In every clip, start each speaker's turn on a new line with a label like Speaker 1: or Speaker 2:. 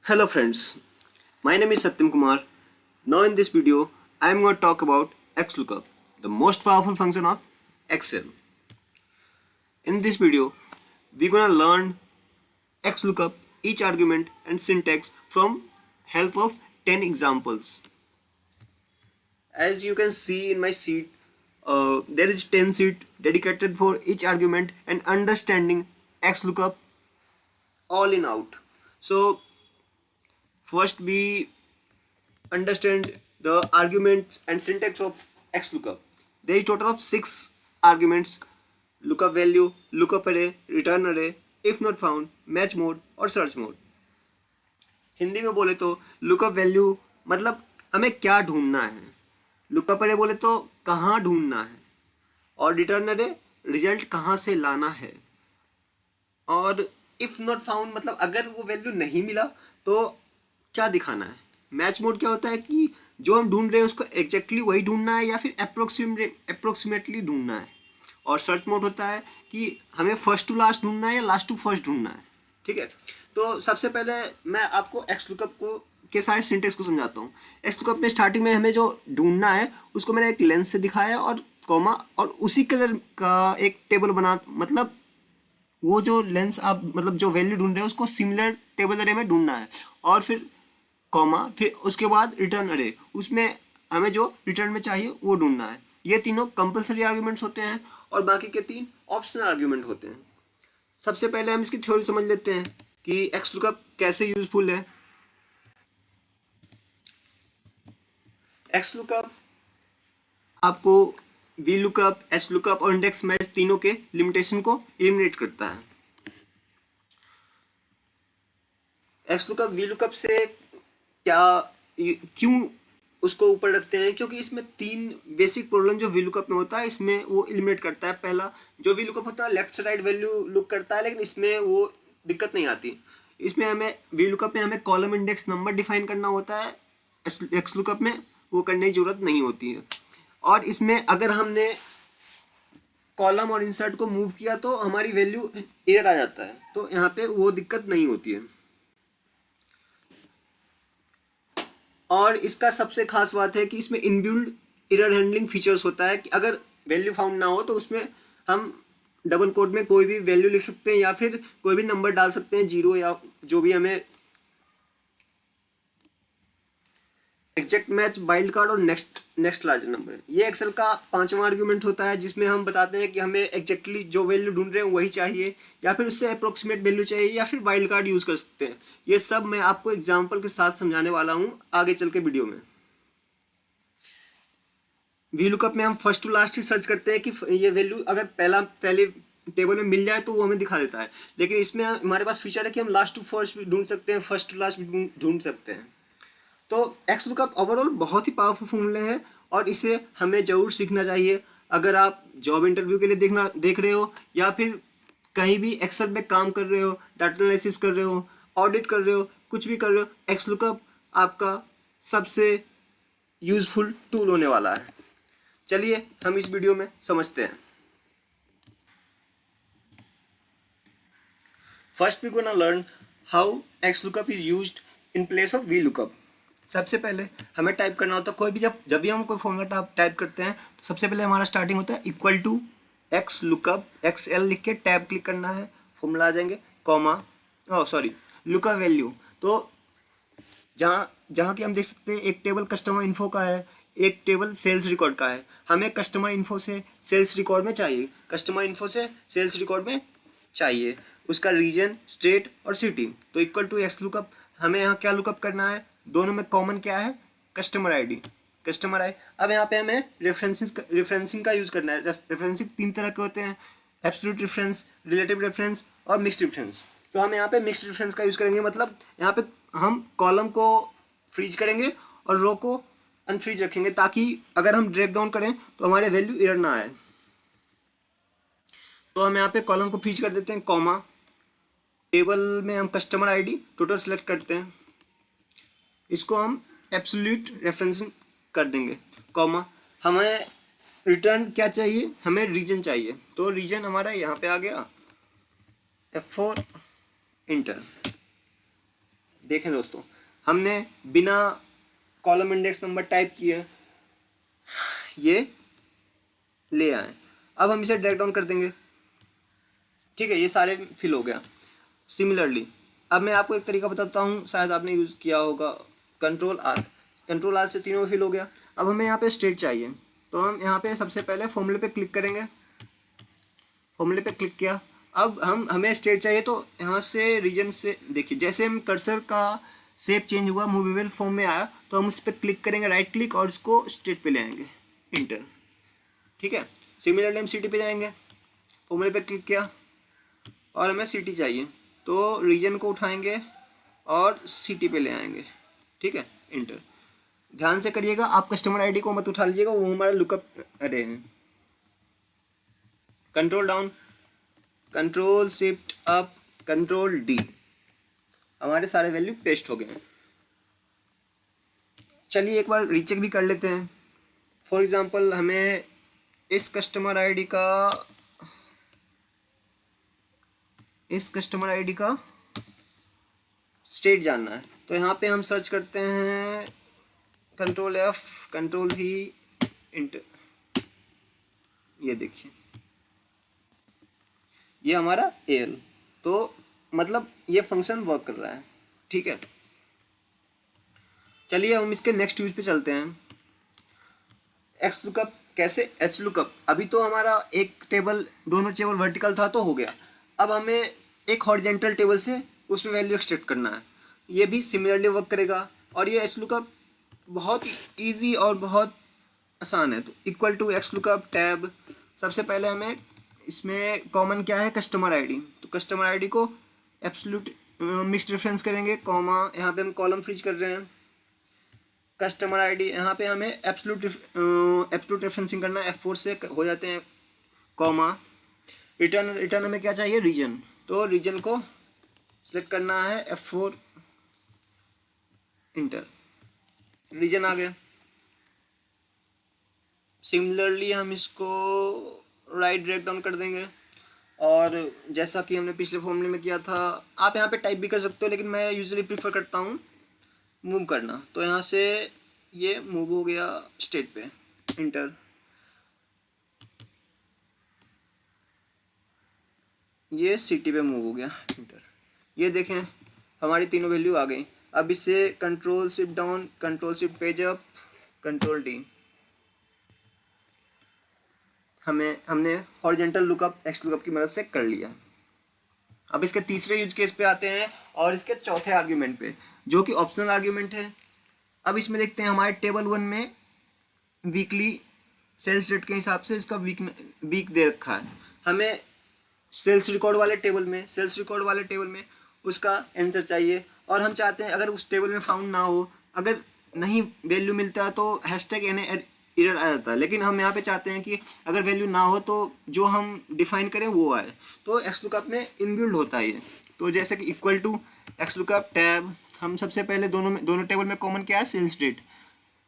Speaker 1: Hello friends, my name is Satyam Kumar. Now in this video, I am going to talk about XLOOKUP, the most powerful function of Excel. In this video, we're going to learn XLOOKUP, each argument and syntax from help of 10 examples. As you can see in my sheet, there is 10 sheet dedicated for each argument and understanding XLOOKUP all in out. So first we understand the arguments and syntax of XLOOKUP. There is total of 6 arguments: lookup value, lookup array, return array, if not found, match mode और search mode. Hindi में बोले तो lookup value मतलब हमें क्या ढूंढना है, lookup अरे बोले तो कहाँ ढूंढना है, और रिटर्न अरे रिजल्ट कहाँ से लाना है, और इफ नॉट फाउंड मतलब अगर वो वैल्यू नहीं मिला तो क्या दिखाना है. मैच मोड क्या होता है कि जो हम ढूंढ रहे हैं उसको एग्जैक्टली वही ढूंढना है या फिर अप्रोक्सीमेटली ढूंढना है. और सर्च मोड होता है कि हमें फर्स्ट टू लास्ट ढूंढना है या लास्ट टू फर्स्ट ढूंढना है. ठीक है, तो सबसे पहले मैं आपको XLOOKUP को के सारे सिंटेक्स को समझाता हूँ. XLOOKUP में स्टार्टिंग में हमें जो ढूंढना है उसको मैंने एक लेंस से दिखाया और कॉमा और उसी कलर का एक टेबल बना, मतलब वो जो लेंस आप मतलब जो वैल्यू ढूंढ रहे हैं उसको सिमिलर टेबल अरे में ढूंढना है, और फिर कॉमा, फिर उसके बाद रिटर्न अरे, उसमें हमें जो रिटर्न में चाहिए वो ढूंढना है. ये तीनों कंपलसरी आर्ग्यूमेंट्स होते हैं और बाकी के 3 ऑप्शनल आर्ग्यूमेंट होते हैं. सबसे पहले हम इसकी थ्योरी समझ लेते हैं कि XLOOKUP कैसे यूजफुल है. XLOOKUP आपको VLOOKUP, HLOOKUP और इंडेक्स मैच तीनों के लिमिटेशन को एलिमिनेट करता है. XLOOKUP VLOOKUP से क्यों उसको ऊपर रखते हैं, क्योंकि इसमें 3 बेसिक प्रॉब्लम जो VLOOKUP में होता है इसमें वो एलिमिनेट करता है. पहला जो VLOOKUP होता है लेफ्ट साइड वैल्यू लुक करता है, लेकिन इसमें वो दिक्कत नहीं आती. इसमें हमें VLOOKUP में हमें कॉलम इंडेक्स नंबर डिफाइन करना होता है, XLOOKUP में वो करने की जरूरत नहीं होती है. और इसमें अगर हमने कॉलम और इंसर्ट को मूव किया तो हमारी वैल्यू एरर आ जाता है, तो यहाँ पे वो दिक्कत नहीं होती है. और इसका सबसे खास बात है कि इसमें इनबिल्ड एरर हैंडलिंग फीचर्स होता है कि अगर वैल्यू फाउंड ना हो तो उसमें हम डबल कोट में कोई भी वैल्यू लिख सकते हैं या फिर कोई भी नंबर डाल सकते हैं, 0 या जो भी हमें एग्जैक्ट मैच, वाइल्ड कार्ड और नेक्स्ट लार्जर नंबर. ये एक्सेल का 5वां आर्ग्यूमेंट होता है जिसमें हम बताते हैं कि हमें एग्जैक्टली जो वैल्यू ढूंढ रहे हैं वही चाहिए या फिर उससे अप्रोक्सीमेट वैल्यू चाहिए या फिर वाइल्ड कार्ड यूज कर सकते हैं. ये सब मैं आपको एग्जांपल के साथ समझाने वाला हूँ आगे चल के वीडियो में. VLOOKUP में हम फर्स्ट टू लास्ट ही सर्च करते हैं कि ये वैल्यू अगर पहले टेबल में मिल जाए तो वो हमें दिखा देता है, लेकिन इसमें हमारे पास फीचर है कि हम लास्ट टू फर्स्ट भी ढूंढ सकते हैं, फर्स्ट टू लास्ट भी ढूंढ सकते हैं. तो XLOOKUP ओवरऑल बहुत ही पावरफुल फॉर्मूले हैं और इसे हमें ज़रूर सीखना चाहिए. अगर आप जॉब इंटरव्यू के लिए देख रहे हो या फिर कहीं भी एक्सेल में काम कर रहे हो, डाटा एनालिसिस कर रहे हो, ऑडिट कर रहे हो, कुछ भी कर रहे हो, XLOOKUP आपका सबसे यूजफुल टूल होने वाला है. चलिए हम इस वीडियो में समझते हैं. First we gonna learn how XLOOKUP is used in place of VLOOKUP. सबसे पहले हमें टाइप करना होता है कोई भी, जब भी हम कोई फॉर्मूला टाइप करते हैं तो सबसे पहले हमारा स्टार्टिंग होता है इक्वल टू XLOOKUP, XL लिख के टैब क्लिक करना है, फॉर्मूला आ जाएंगे, कॉमा लुकअप वैल्यू. तो जहाँ की हम देख सकते हैं एक टेबल कस्टमर इन्फो का है, एक टेबल सेल्स रिकॉर्ड का है. हमें कस्टमर इन्फो से सेल्स रिकॉर्ड में चाहिए, कस्टमर इन्फो से सेल्स रिकॉर्ड में चाहिए उसका रीजन, स्टेट और सिटी. तो इक्वल टू XLOOKUP. हमें यहाँ क्या लुकअप करना है, दोनों में कॉमन क्या है, कस्टमर आईडी, कस्टमर आई. अब यहाँ पे हमें रेफरेंसिंग का यूज़ करना है. रेफरेंसिंग 3 तरह के होते हैं, एब्सोल्यूट रेफरेंस, रिलेटिव रेफरेंस और मिक्स्ड रेफरेंस. तो हम यहाँ पे मिक्स्ड रेफरेंस का यूज़ करेंगे, मतलब यहाँ पे हम कॉलम को फ्रीज करेंगे और रो को अनफ्रीज रखेंगे ताकि अगर हम ड्रैग डाउन करें तो हमारे वैल्यू एरर ना आए. तो हम यहाँ पे कॉलम को फ्रीज कर देते हैं, कॉमा, टेबल में हम कस्टमर आईडी टोटल सेलेक्ट करते हैं, इसको हम एब्सोल्यूट रेफरेंसिंग कर देंगे, कॉमा. हमें रिटर्न क्या चाहिए, हमें रीजन चाहिए, तो रीजन हमारा यहाँ पे आ गया, F4 इंटर, देखें दोस्तों, हमने बिना कॉलम इंडेक्स नंबर टाइप किए ये ले आए। अब हम इसे ड्रैग डाउन कर देंगे, ठीक है, ये सारे फिल हो गया। सिमिलरली अब मैं आपको एक तरीका बताता हूँ, शायद आपने यूज़ किया होगा, कंट्रोल आर से तीनों फिल हो गया। अब हमें यहाँ पे स्टेट चाहिए, तो हम यहाँ पे सबसे पहले फॉर्मूले पे क्लिक करेंगे। फॉर्मूले पे क्लिक किया, अब हमें स्टेट चाहिए, तो यहाँ से रीजन से देखिए, जैसे हम कर्सर का शेप चेंज हुआ, मूवेबल फॉर्म में आया, तो हम उस पर क्लिक करेंगे, राइट क्लिक, और इसको स्टेट पे ले आएंगे, इंटर, ठीक है। सिमिलरली हम सिटी पे जाएंगे, फॉर्मूले पे क्लिक किया और हमें सिटी चाहिए, तो रीजन को उठाएंगे और सिटी पे ले आएंगे, ठीक है, इंटर। ध्यान से करिएगा, आप कस्टमर आईडी को मत उठा लीजिएगा, वो हमारा लुकअप अरे हैं। Control down, control shift up, control D, हमारे सारे वैल्यू पेस्ट हो गए हैं। चलिए एक बार रीचेक भी कर लेते हैं। फॉर एग्जांपल हमें इस कस्टमर आईडी का स्टेट जानना है, तो यहाँ पे हम सर्च करते हैं कंट्रोल एफ, कंट्रोल ही, इंटर। ये देखिए, ये हमारा एल, तो मतलब ये फंक्शन वर्क कर रहा है, ठीक है। चलिए हम इसके नेक्स्ट यूज पे चलते हैं। एक्स लुकअप कैसे, एच लुकअप। अभी तो हमारा एक टेबल, दोनों टेबल वर्टिकल था तो हो गया। अब हमें एक हॉरिजेंटल टेबल से उसमें वैल्यू एक्सट्रैक्ट करना है, ये भी सिमिलरली वर्क करेगा। और ये एच लुकअप बहुत इजी और बहुत आसान है। तो equal to X lookup tab, सबसे पहले हमें इसमें कॉमन क्या है, कस्टमर आईडी, तो कस्टमर आईडी को एब्सोल्यूट मिक्स्ड रेफरेंस करेंगे, कॉमा, यहाँ पे हम कॉलम फ्रीज कर रहे हैं, कस्टमर आईडी, यहाँ पे हमें एब्सोल्यूट रेफरेंसिंग करना है, F4 से हो जाते हैं, कॉमा, रिटर्न हमें क्या चाहिए, रीजन, तो रीजन को सिलेक्ट करना है, F4, इंटर, रीजन आ गया। सिमिलरली हम इसको राइट ड्रैग डाउन कर देंगे, और जैसा कि हमने पिछले फॉर्मूले में किया था, आप यहाँ पे टाइप भी कर सकते हो, लेकिन मैं यूजुअली प्रीफर करता हूँ मूव करना, तो यहाँ से ये मूव हो गया स्टेट पे, इंटर, ये सिटी पे मूव हो गया, इंटर। ये देखें हमारी तीनों वैल्यू आ गई। अब इसे control shift down, control shift page up, control D, हमने हॉरिजेंटल लुकअप एक्स लुकअप की मदद से कर लिया। अब इसके तीसरे यूज केस पे आते हैं और इसके चौथे आर्ग्यूमेंट पे, जो कि ऑप्शनल आर्ग्यूमेंट है। अब इसमें देखते हैं हमारे टेबल 1 में वीकली सेल्स रेट के हिसाब से इसका वीक दे रखा है। हमें सेल्स रिकॉर्ड वाले टेबल में उसका आंसर चाहिए, और हम चाहते हैं अगर उस टेबल में फाउंड ना हो, अगर नहीं वैल्यू मिलता है तो हैशटैग एरर आ जाता है। लेकिन हम यहाँ पे चाहते हैं कि अगर वैल्यू ना हो तो जो हम डिफाइन करें वो आए, तो एक्स लुकअप में इनबिल्ड होता है ये। तो जैसे कि equal to X lookup tab, हम सबसे पहले दोनों टेबल में कॉमन क्या है, सेल्स रेट,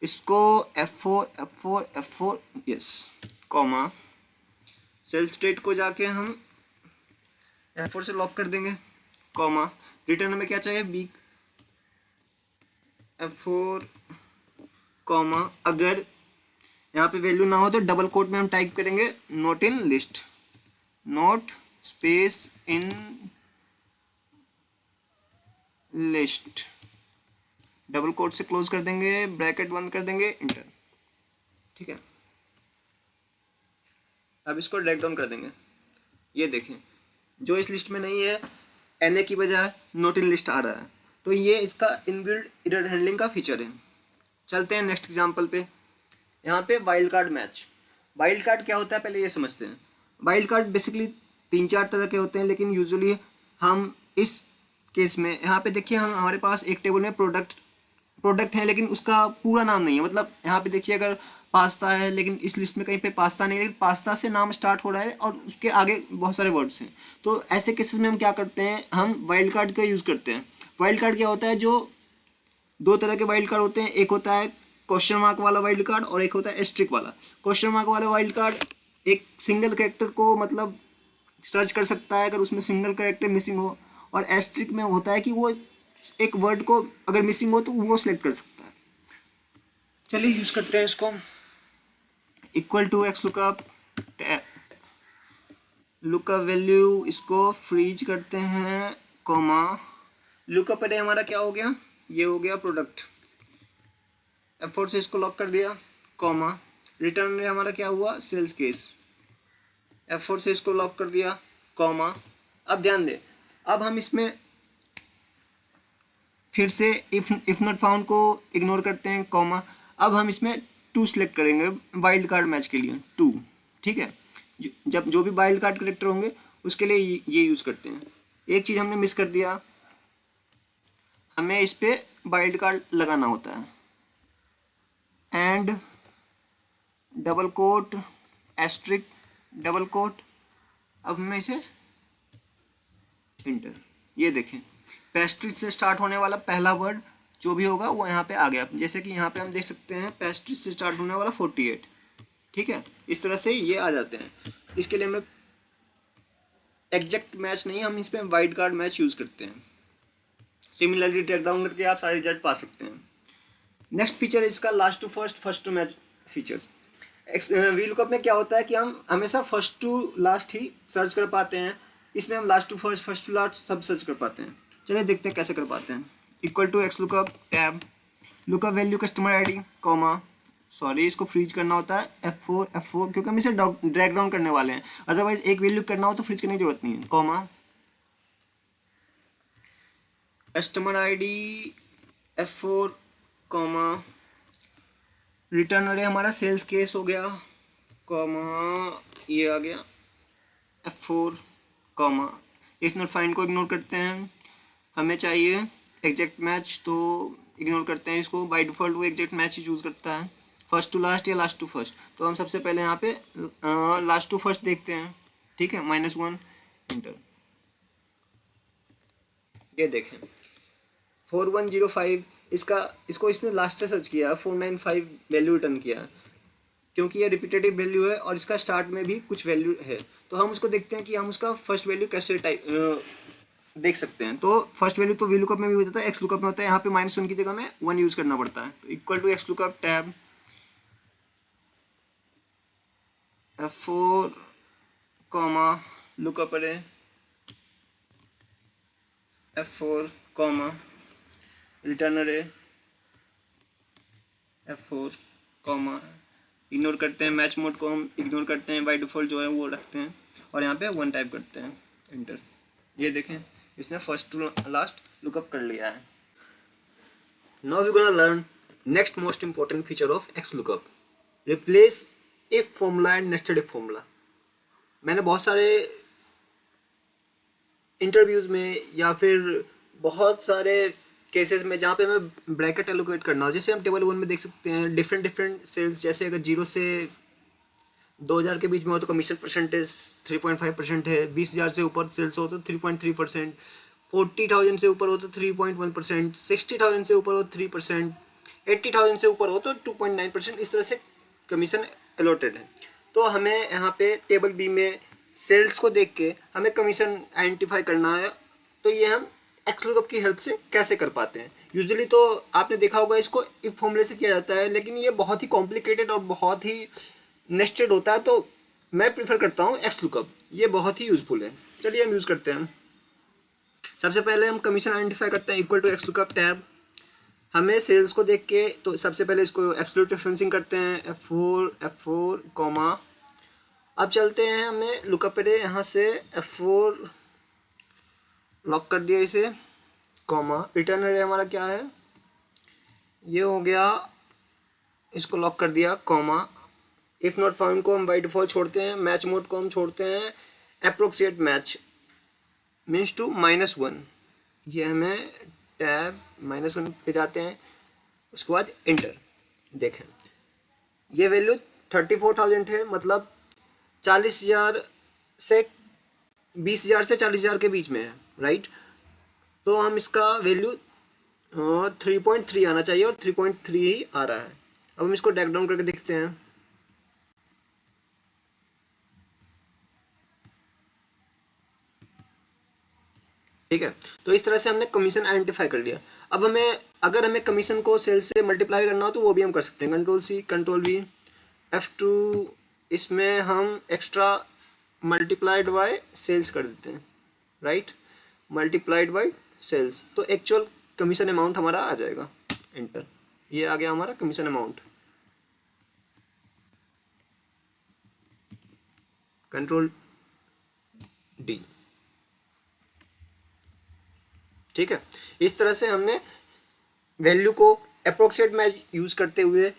Speaker 1: इसको F4 yes, comma, sales rate को जाके हम F4 से लॉक कर देंगे, कॉमा, रिटर्न हमें क्या चाहिए, वीक, F4, कॉमा, अगर यहाँ पे वैल्यू ना हो तो डबल कोट में हम टाइप करेंगे not in list, not space in list, double quote से क्लोज कर देंगे, ब्रैकेट बंद कर देंगे, इंटर, ठीक है। अब इसको ड्रैग डाउन कर देंगे, ये देखें जो इस लिस्ट में नहीं है, NA की बजाय नॉट इन लिस्ट आ रहा है, तो ये इसका इनबिल्ट एरर हैंडलिंग का फीचर है। चलते हैं नेक्स्ट एग्जांपल पे। यहाँ पे wild card match. Wild card क्या होता है पहले ये समझते हैं। वाइल्ड कार्ड बेसिकली 3-4 तरह के होते हैं, लेकिन यूजुअली हम इस केस में यहाँ पे देखिए, हम हमारे पास एक टेबल में प्रोडक्ट है, लेकिन उसका पूरा नाम नहीं है। मतलब यहाँ पे देखिए अगर पास्ता है, लेकिन इस लिस्ट में कहीं पे पास्ता नहीं है, लेकिन पास्ता से नाम स्टार्ट हो रहा है और उसके आगे बहुत सारे वर्ड्स हैं। तो ऐसे केसेस में हम क्या करते हैं, हम वाइल्ड कार्ड का यूज़ करते हैं। वाइल्ड कार्ड क्या होता है, जो 2 तरह के वाइल्ड कार्ड होते हैं, एक होता है क्वेश्चन मार्क वाला वाइल्ड कार्ड और एक होता है एस्ट्रिक वाला। क्वेश्चन मार्क वाला वाइल्ड कार्ड एक सिंगल कैरेक्टर को मतलब सर्च कर सकता है अगर उसमें सिंगल कैरेक्टर मिसिंग हो, और एस्ट्रिक में होता है कि वो एक वर्ड को अगर मिसिंग हो तो वो सिलेक्ट कर सकता है। चलिए यूज करते हैं इसको। Equal to X lookup value, इसको फ्रीज करते हैं, कॉमा लुकअप अरे हमारा क्या हो गया, ये हो गया प्रोडक्ट, F4 से इसको लॉक कर दिया, कॉमा रिटर्न अरे हमारा क्या हुआ, सेल्स केस, F4 से इसको लॉक कर दिया, कॉमा। अब ध्यान दें, अब हम इसमें फिर से इफ नॉट फाउंड को इग्नोर करते हैं, कॉमा। अब हम इसमें 2 सिलेक्ट करेंगे वाइल्ड कार्ड मैच के लिए, 2, ठीक है। जब जो भी वाइल्ड कार्ड करेक्टर होंगे उसके लिए ये यूज़ करते हैं। एक चीज़ हमने मिस कर दिया, हमें इस पर वाइल्ड कार्ड लगाना होता है, and double quote asterisk double quote. अब हमें इसे इंटर, ये देखें पेस्ट्री से स्टार्ट होने वाला पहला वर्ड जो भी होगा वो यहाँ पे आ गया। जैसे कि यहाँ पे हम देख सकते हैं पेस्ट्री से स्टार्ट होने वाला 48, ठीक है। इस तरह से ये आ जाते हैं। इसके लिए हमें एग्जैक्ट मैच नहीं, हम इस पर वाइल्ड कार्ड मैच यूज़ करते हैं। सिमिलरली ट्रैक डाउन करके आप सारे रिजल्ट पा सकते हैं। नेक्स्ट फीचर इसका last to first, first to match features. V lookup में क्या होता है कि हम हमेशा फर्स्ट टू लास्ट ही सर्च कर पाते हैं, इसमें हम last to first, first to last सब सर्च कर पाते हैं। चलिए देखते हैं कैसे कर पाते हैं। Equal to X lookup tab lookup value customer ID, comma sorry इसको फ्रीज करना होता है F4 क्योंकि हम इसे ड्रैग डाउन करने वाले हैं, अदरवाइज एक वैल्यू करना हो तो फ्रीज करने की जरूरत नहीं है, comma customer ID F4, comma return अरे हमारा सेल्स केस हो गया, कॉमा ये आ गया F4, comma if not find को इग्नोर करते हैं, हमें चाहिए एग्जैक्ट मैच तो इग्नोर करते हैं इसको। बाय डिफ़ॉल्ट वो एग्जैक्ट मैच ही चूज़ करता है, फर्स्ट टू लास्ट या लास्ट टू फर्स्ट। तो हम सबसे पहले यहाँ पे लास्ट टू फर्स्ट देखते हैं, ठीक है, -1 इंटर। ये देखें 4105 इसको इसने लास्ट से सर्च किया, 495 वैल्यू रिटर्न किया क्योंकि ये रिपीटेटिव वैल्यू है और इसका स्टार्ट में भी कुछ वैल्यू है। तो हम उसको देखते हैं कि हम उसका फर्स्ट वैल्यू कैसे देख सकते हैं। तो फर्स्ट वैल्यू तो वी लुकअप में भी होता है, एक्स लुकअप में होता है, यहाँ पे -1 की जगह में 1 यूज़ करना पड़ता है। तो equal to X lookup tab F4, comma lookup अरे F4, कॉमा रिटर्न अरे F4, कॉमा इग्नोर करते हैं मैच मोड को, हम इग्नोर करते हैं, बाय डिफ़ॉल्ट जो है वो रखते हैं और यहाँ पे 1 टाइप करते हैं, इंटर। ये देखें इसने फर्स्ट टू लास्ट लुकअप कर लिया है। Now we gonna learn next most important feature of X lookup, replace if formula and nested if formula. मैंने बहुत सारे इंटरव्यूज़ में या फिर बहुत सारे केसेस में जहाँ पे हमें ब्रैकेट एलोकेट करना हो, जैसे हम टेबल 1 में देख सकते हैं डिफरेंट सेल्स, जैसे अगर 0 से 2000 के बीच में हो तो कमीशन परसेंटेज 3.5% है, 20,000 से ऊपर सेल्स हो तो 3.3%, 40,000 से ऊपर हो तो 3.1%, 60,000 से ऊपर हो 3%, 80,000 से ऊपर हो तो 2.9%। इस तरह से कमीशन अलॉटेड है। तो हमें यहाँ पे टेबल बी में सेल्स को देख के हमें कमीशन आइडेंटिफाई करना है। तो ये हम एक्स लुकअप की हेल्प से कैसे कर पाते हैं। यूजुअली तो आपने देखा होगा इसको इफ फॉर्मूले से किया जाता है, लेकिन ये बहुत ही कॉम्प्लिकेटेड और बहुत ही नेस्टेड होता है। तो मैं प्रीफर करता हूँ एक्स लुकअप, ये बहुत ही यूज़फुल है। चलिए हम यूज़ करते हैं। सबसे पहले हम कमीशन आइडेंटिफाई करते हैं, equal to X lookup tab. हमें सेल्स को देख के तो सबसे पहले इसको एब्सोल्यूट रेफरेंसिंग करते हैं, F4, कॉमा। अब चलते हैं, हमें लुकअप पे यहाँ से F4 लॉक कर दिया इसे, कॉमा रिटर्न अरे हमारा क्या है, ये हो गया, इसको लॉक कर दिया, कॉमा इफ़ नॉट फाउंड को हम बाय डिफ़ॉल्ट छोड़ते हैं, मैच मोड को हम छोड़ते हैं, अप्रोक्सिएट मैच मीन्स टू -1, ये हमें टैब -1 पे जाते हैं, उसके बाद इंटर। देखें ये वैल्यू 34,000 है, मतलब 40,000 से 20,000 से 40,000 के बीच में है, राइट। तो हम इसका वैल्यू 3.3 आना चाहिए और 3.3 ही आ रहा है। अब हम इसको ड्रैग डाउन करके देखते हैं। ठीक है। तो इस तरह से हमने कमीशन आइडेंटिफाई कर लिया। अब हमें अगर हमें कमीशन को सेल्स से मल्टीप्लाई करना हो तो वो भी हम कर सकते हैं। Control C, control we, F2, इसमें हम एक्स्ट्रा मल्टीप्लाइड बाय सेल्स कर देते हैं, राइट, मल्टीप्लाइड बाय सेल्स, तो एक्चुअल कमीशन अमाउंट हमारा आ जाएगा। एंटर, ये आ गया हमारा कमीशन अमाउंट। कंट्रोल डी, ठीक है। इस तरह से हमने वैल्यू को अप्रोक्सीमेट मैच यूज करते हुए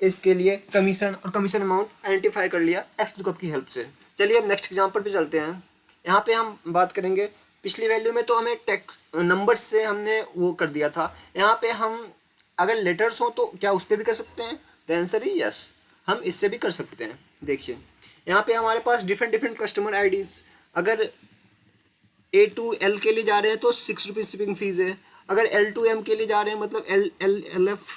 Speaker 1: इसके लिए कमीशन और कमीशन अमाउंट आइडेंटिफाई कर लिया एक्स लुकअप की हेल्प से। चलिए अब नेक्स्ट एग्जांपल पे चलते हैं। यहाँ पे हम बात करेंगे, पिछली वैल्यू में तो हमें टेक्स्ट नंबर्स से हमने वो कर दिया था, यहाँ पे हम अगर लेटर्स हो तो क्या उस पर भी कर सकते हैं? द आंसर इज यस, हम इससे भी कर सकते हैं। देखिए यहाँ पे हमारे पास डिफरेंट डिफरेंट कस्टमर आईडीज, अगर ए टू एल के लिए जा रहे हैं तो 6 रुपीज़ शिपिंग फीस है। अगर एल टू एम के लिए जा रहे हैं, मतलब एल एल एल एफ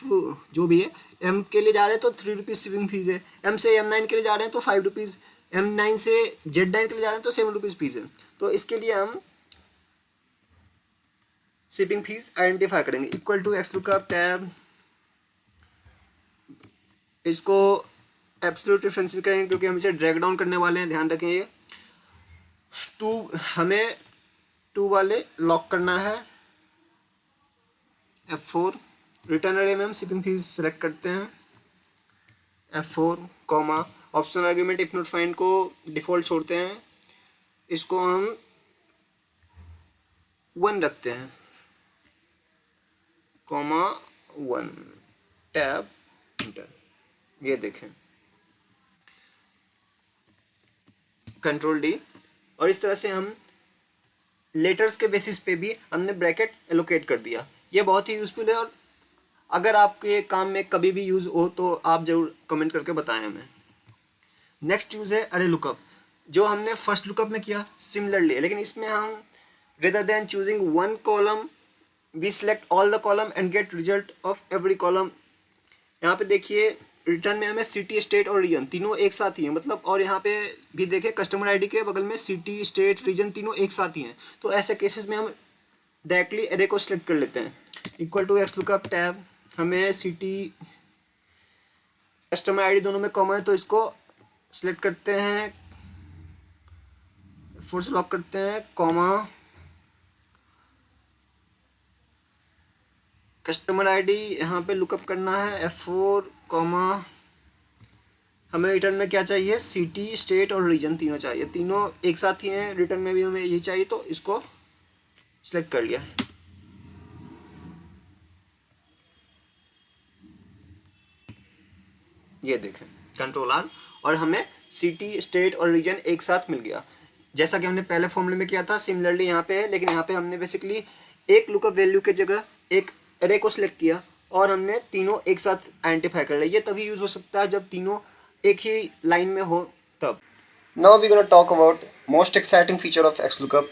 Speaker 1: जो भी है, एम के लिए जा रहे हैं तो 3 रुपीज़ शिपिंग फीस है। एम से M9 के लिए जा रहे हैं तो 5 रुपीज़, M9 से Z9 के लिए जा रहे हैं तो 7 रुपीज़ फीस है। तो इसके लिए हम शिपिंग फीस आइडेंटिफाई करेंगे। Equal to X lookup tab, इसको एब्सोल्यूट डिफरेंस करेंगे क्योंकि हम इसे ड्रैग डाउन करने वाले हैं, ध्यान रखें। ये हमें 2 वाले लॉक करना है। F4, रिटर्न अरे में हम शिपिंग फीस सेलेक्ट करते हैं। F4 comma, optional argument if not find को डिफॉल्ट छोड़ते हैं, इसको हम 1 रखते हैं, कॉमा 1, टैब, इंटर। ये देखें, कंट्रोल डी। और इस तरह से हम लेटर्स के बेसिस पे भी हमने ब्रैकेट एलोकेट कर दिया। ये बहुत ही यूजफुल है और अगर आपके काम में कभी भी यूज़ हो तो आप जरूर कमेंट करके बताएं हमें। नेक्स्ट यूज़ है अरे लुकअप, जो हमने फर्स्ट लुकअप में किया सिमिलरली, लेकिन इसमें हम rather than choosing one column we select all the column and get result of every column. यहाँ पे देखिए रिटर्न में हमें सिटी, स्टेट और रीजन तीनों एक साथ ही हैं, मतलब, और यहाँ पे भी देखें कस्टमर आईडी के बगल में सिटी, स्टेट, रीजन तीनों एक साथ ही हैं। तो ऐसे केसेस में हम डायरेक्टली एरे को सिलेक्ट कर लेते हैं। Equal to X lookup tab, हमें सिटी, कस्टमर आईडी दोनों में कॉमन है तो इसको सिलेक्ट करते हैं, फोर्स लॉक करते हैं, कॉमा, कस्टमर आईडी यहाँ पे लुकअप करना है F4 कॉमा, हमें रिटर्न में क्या चाहिए? सिटी, स्टेट और रीजन तीनों चाहिए, तीनों एक साथ ही हैं, रिटर्न में भी हमें यही चाहिए तो इसको सिलेक्ट कर लिया। ये देखें कंट्रोल आर, और हमें सिटी, स्टेट और रीजन एक साथ मिल गया, जैसा कि हमने पहले फॉर्मूले में किया था। सिमिलरली यहाँ पे है, लेकिन यहाँ पे हमने बेसिकली एक लुकअप वैल्यू के जगह एक एरे को सिलेक्ट किया और हमने तीनों एक साथ आइडेंटिफाई कर लिया। ये तभी यूज हो सकता है जब तीनों एक ही लाइन में हो तब। Now we gonna talk about most exciting feature of X lookup,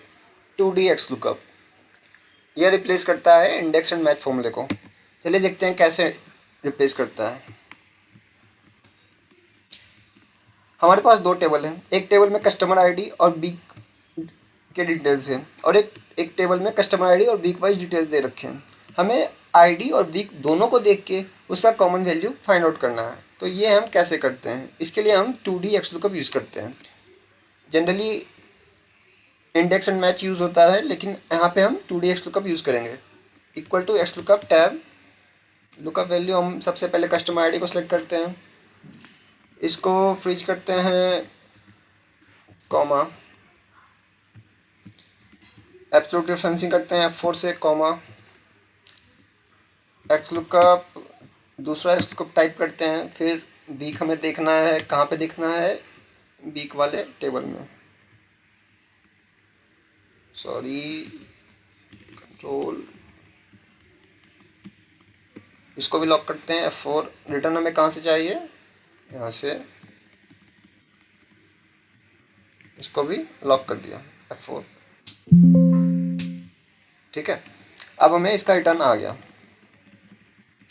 Speaker 1: 2D X lookup. यह रिप्लेस करता है इंडेक्स एंड मैच फॉर्मूले को। चलिए देखते हैं कैसे रिप्लेस करता है। हमारे पास 2 टेबल हैं, एक टेबल में कस्टमर आईडी और वीक के डिटेल्स हैं और एक टेबल में कस्टमर आईडी और वीक वाइज डिटेल्स दे रखे हैं। हमें आईडी और वीक दोनों को देख के उसका कॉमन वैल्यू फाइंड आउट करना है। तो ये हम कैसे करते हैं? इसके लिए हम 2D एक्स लुकअप यूज़ करते हैं। Generally index and match use होता है, लेकिन यहाँ पे हम 2D एक्स लुकअप यूज़ करेंगे। Equal to X lookup tab, lookup value हम सबसे पहले कस्टमर आईडी को सिलेक्ट करते हैं, इसको फ्रीज करते हैं, कॉमा, एब्सोल्यूट डिफरेंसिंग करते हैं F4 से, कॉमा, एक्स लुकअप, दूसरा एक्स लुकअप टाइप करते हैं, फिर वीक हमें देखना है, कहाँ पे देखना है? वीक वाले टेबल में, सॉरी, कंट्रोल, इसको भी लॉक करते हैं F4। रिटर्न हमें कहाँ से चाहिए? यहाँ से, इसको भी लॉक कर दिया F4। ठीक है, अब हमें इसका रिटर्न आ गया।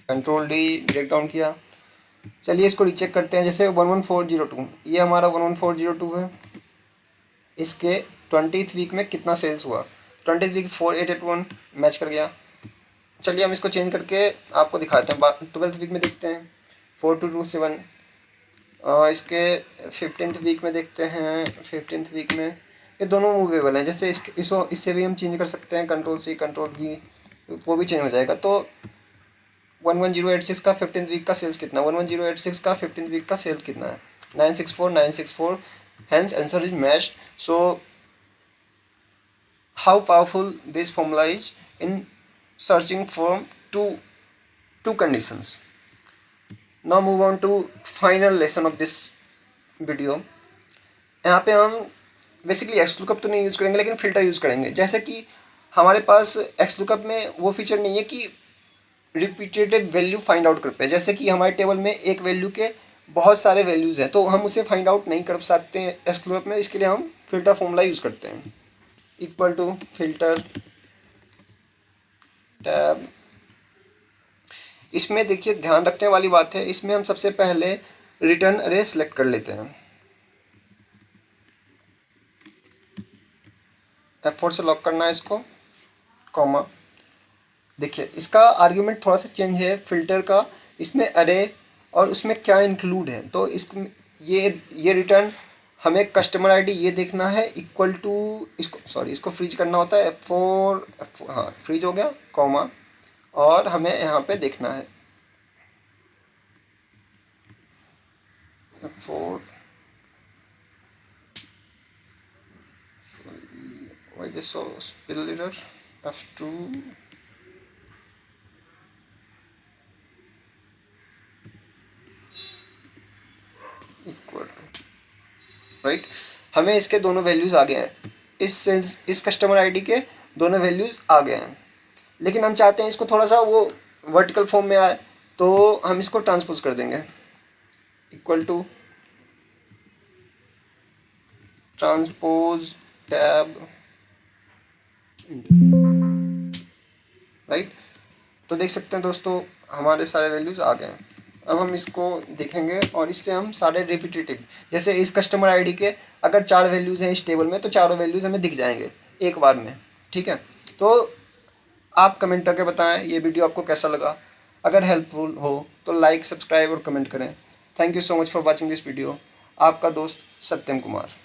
Speaker 1: कंट्रोल डी, ब्रेक डाउन किया। चलिए इसको रीचेक करते हैं। जैसे 11402, ये हमारा 11402 है, इसके 20th वीक में कितना सेल्स हुआ?
Speaker 2: 20th वीक 4881 मैच कर गया। चलिए हम इसको चेंज करके आपको दिखाते हैं। 12th वीक में देखते हैं 4227। इसके 15th वीक में देखते हैं। 15th वीक में ये दोनों मूवेबल हैं। जैसे इससे भी हम चेंज कर सकते हैं, Ctrl+C Ctrl+V, वो भी चेंज हो जाएगा। तो 11086 का 15th वीक का सेल्स कितना, 11086 का 15th वीक का सेल कितना है, 964 hence answer is matched. So how powerful this formula is in searching for two conditions. Now move on to final lesson of this video. यहाँ पे हम बेसिकली एक्स लुकअप तो नहीं यूज़ करेंगे, लेकिन फ़िल्टर यूज़ करेंगे। जैसे कि हमारे पास एक्स लुकअप में वो फीचर नहीं है कि रिपीटेड वैल्यू फाइंड आउट कर पाए। जैसे कि हमारे टेबल में एक वैल्यू के बहुत सारे वैल्यूज़ हैं, तो हम उसे फाइंड आउट नहीं कर सकते हैं एक्स लुकअप में। इसके लिए हम फिल्टर फॉर्मूला यूज़ करते हैं, इक्वल टू फिल्टर टैब। इसमें देखिए ध्यान रखने वाली बात है, इसमें हम सबसे पहले रिटर्न अरे सेलेक्ट कर लेते हैं। F4 से लॉक करना है इसको, कॉमा। देखिए इसका आर्ग्यूमेंट थोड़ा सा चेंज है फिल्टर का, इसमें अरे और उसमें क्या इंक्लूड है। तो इसको ये रिटर्न हमें कस्टमर आईडी ये देखना है, इक्वल टू इसको फ्रीज करना होता है। F4 हाँ फ्रीज हो गया, कॉमा। और हमें यहाँ पे देखना है F4 why this so spill error, F2 equal to right. हमें इसके दोनों वैल्यूज़ आ गए हैं, इस कस्टमर आईडी के दोनों वैल्यूज़ आ गए हैं, लेकिन हम चाहते हैं इसको थोड़ा सा वो वर्टिकल फॉर्म में आए, तो हम इसको ट्रांसपोज कर देंगे, equal to transpose tab, right. तो देख सकते हैं दोस्तों हमारे सारे वैल्यूज़ आ गए हैं। अब हम इसको देखेंगे और इससे हम सारे रिपीटेटिव, जैसे इस कस्टमर आईडी के अगर 4 वैल्यूज़ हैं इस टेबल में, तो चारों वैल्यूज़ हमें दिख जाएंगे एक बार में, ठीक है। तो आप कमेंट करके बताएं ये वीडियो आपको कैसा लगा। अगर हेल्पफुल हो तो लाइक, सब्सक्राइब और कमेंट करें। Thank you so much for watching this video. आपका दोस्त सत्यम कुमार।